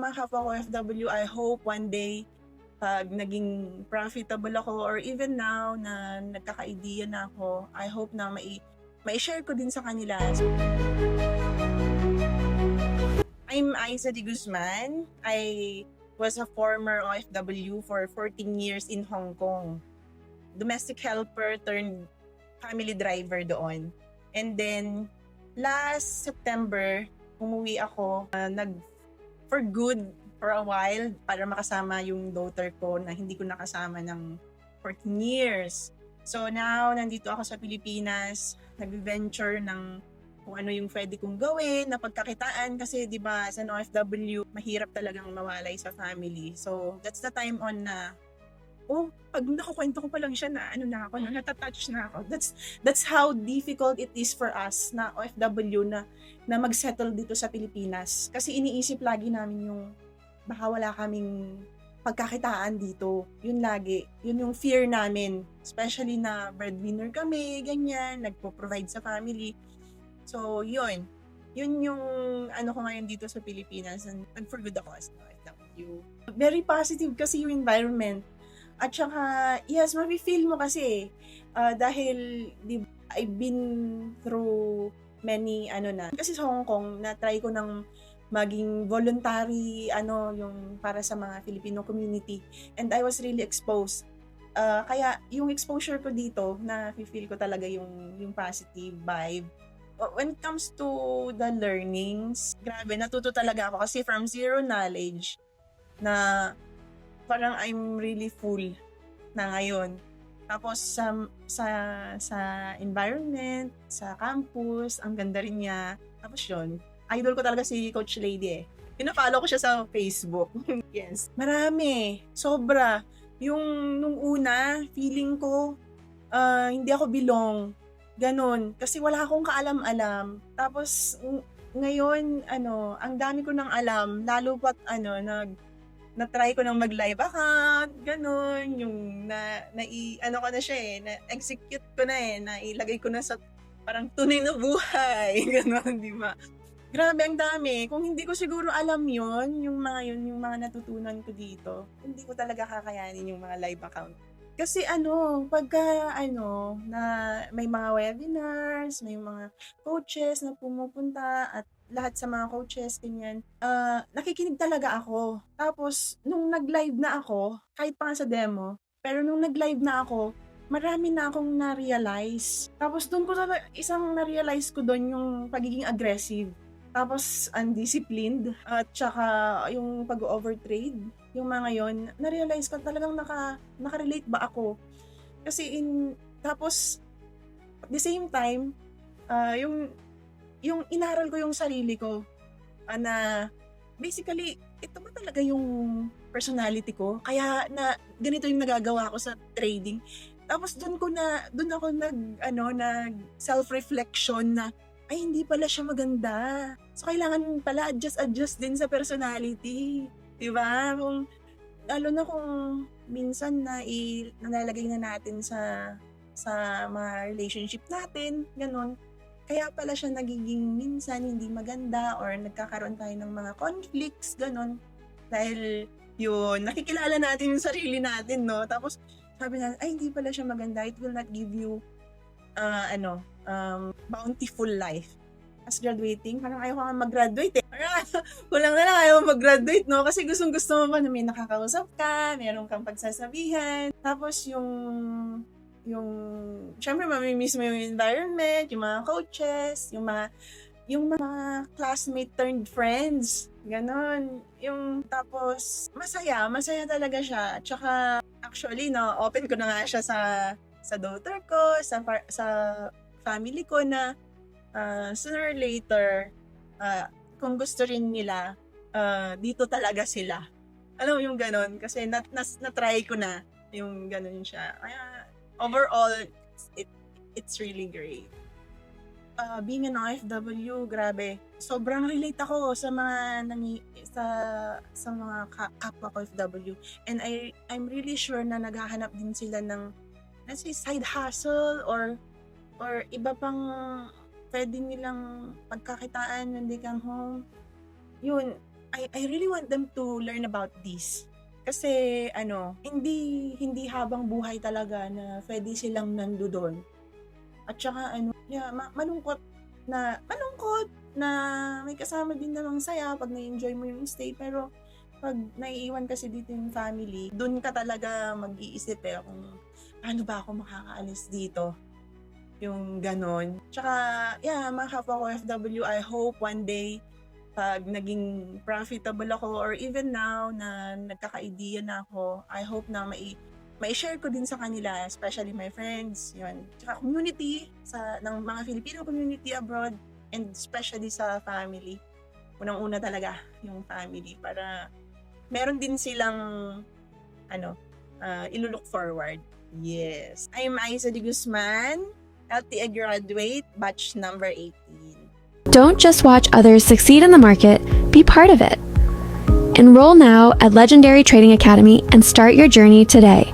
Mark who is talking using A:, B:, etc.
A: mga kapwa ko OFW, I hope one day, pag naging profitable ako or even now na nagkaka-idea na ako, I hope na mai-share ko din sa kanila. I'm Aiza de Guzman. I was a former OFW for 14 years in Hong Kong. Domestic helper turned family driver doon. And then, last September, umuwi ako, for good for a while para makasama yung daughter ko na hindi ko nakasama ng 14 years. So now, nandito ako sa Pilipinas, nag-venture ng kung ano yung pwede kong gawin na pagkakitaan kasi 'di ba as an OFW, mahirap talagang mawalay sa family. So that's the time on na pag nakukwento ko pa lang siya na natatouch na ako. That's how difficult it is for us na OFW na mag-settle dito sa Pilipinas. Kasi iniisip lagi namin yung baka wala kaming pagkakitaan dito. Yun lagi. Yun yung fear namin. Especially na breadwinner kami, ganyan, nagpo-provide sa family. So, yun. Yun yung ko ngayon dito sa Pilipinas. And for good ako as an OFW. Very positive kasi yung environment. At saka, yes, mafe-feel mo kasi dahil I've been through many kasi sa Hong Kong, na-try ko ng maging voluntary yung para sa mga Filipino community, and I was really exposed. Kaya yung exposure ko dito, na-feel ko talaga yung positive vibe. When it comes to the learnings, grabe, natuto talaga ako kasi from zero knowledge na parang I'm really full na ngayon. Tapos sa environment, sa campus, ang ganda rin niya. Tapos yun, idol ko talaga si Coach Lady eh. Pina-follow ko siya sa Facebook. Yes. Marami. Sobra. Yung nung una, feeling ko hindi ako belong. Ganon. Kasi wala akong kaalam-alam. Tapos ngayon, ang dami ko nang alam. Lalo pat na-try ko nang mag-live account, ganun, yung ko na siya na-execute ko na nailagay ko na sa parang tunay na buhay, ganun, di ba? Grabe, ang dami. Kung hindi ko siguro alam yung mga natutunan ko dito, hindi ko talaga kakayanin yung mga live account. Kasi pagka na may mga webinars, may mga coaches na pumupunta at lahat sa mga coaches, ganyan, nakikinig talaga ako. Tapos, nung nag-live na ako, kahit pa nga sa demo, pero nung nag-live na ako, marami na akong na-realize. Tapos, doon ko talaga, isang na-realize ko doon yung pagiging aggressive. Tapos, undisciplined. At saka, yung pag-overtrade. Yung mga yon, na-realize ko talagang nakarelate ba ako. Kasi tapos, at the same time, yung inaral ko yung sarili ko na basically ito ba talaga yung personality ko, kaya na ganito yung nagagawa ko sa trading. Tapos doon ako nag self reflection na ay hindi pala siya maganda, so kailangan pala adjust din sa personality, di ba? Lalo na kung minsan nalalagay na natin sa mga relationship natin, ganun. Kaya pala siya nagiging minsan hindi maganda or nagkakaroon tayo ng mga conflicts, ganun. Dahil yun, nakikilala natin yung sarili natin, no? Tapos sabi natin, ay hindi pala siya maganda. It will not give you bountiful life. As graduating, parang ayaw ka mag-graduate eh. Kulang na lang ayaw mag-graduate, no? Kasi gustong-gusto mo pa na may nakakausap ka, meron kang pagsasabihan. Tapos syempre mamimiss mo yung environment, yung mga coaches, yung mga classmate turned friends, ganon. Tapos masaya talaga siya. Tsaka actually open ko na nga siya sa daughter ko, sa family ko na sooner or later kung gusto rin nila dito talaga sila. Alam mo yung ganon, kasi na-try ko na yung ganon siya. Kaya overall, it's really great. Being an OFW, grabe. Sobrang relate ako sa mga sa mga kapwa ko OFW. And I'm really sure na naghahanap din sila ng let's say side hustle or iba pang pwede nilang pagkakitaan when they come home. Yun, I really want them to learn about this. Kasi hindi habang buhay talaga na pwede silang nandoon. At saka malungkot na may kasama din namang saya pag na-enjoy mo yung stay, pero pag naiiwan kasi dito yung family, dun ka talaga mag-iisip kung paano ba ako makakaalis dito. Yung ganon. Tsaka, mga kapwa ko OFW, I hope one day, pag naging profitable ako, or even now na nagkaka-idea na ako, I hope na mai-share ko din sa kanila, especially my friends, yun. Tsaka community, ng mga Filipino community abroad, and especially sa family. Unang-una talaga yung family, para meron din silang ilulook forward. Yes. I'm Aiza de Guzman, LTA graduate, batch number 18.
B: Don't just watch others succeed in the market, be part of it. Enroll now at Legendary Trading Academy and start your journey today.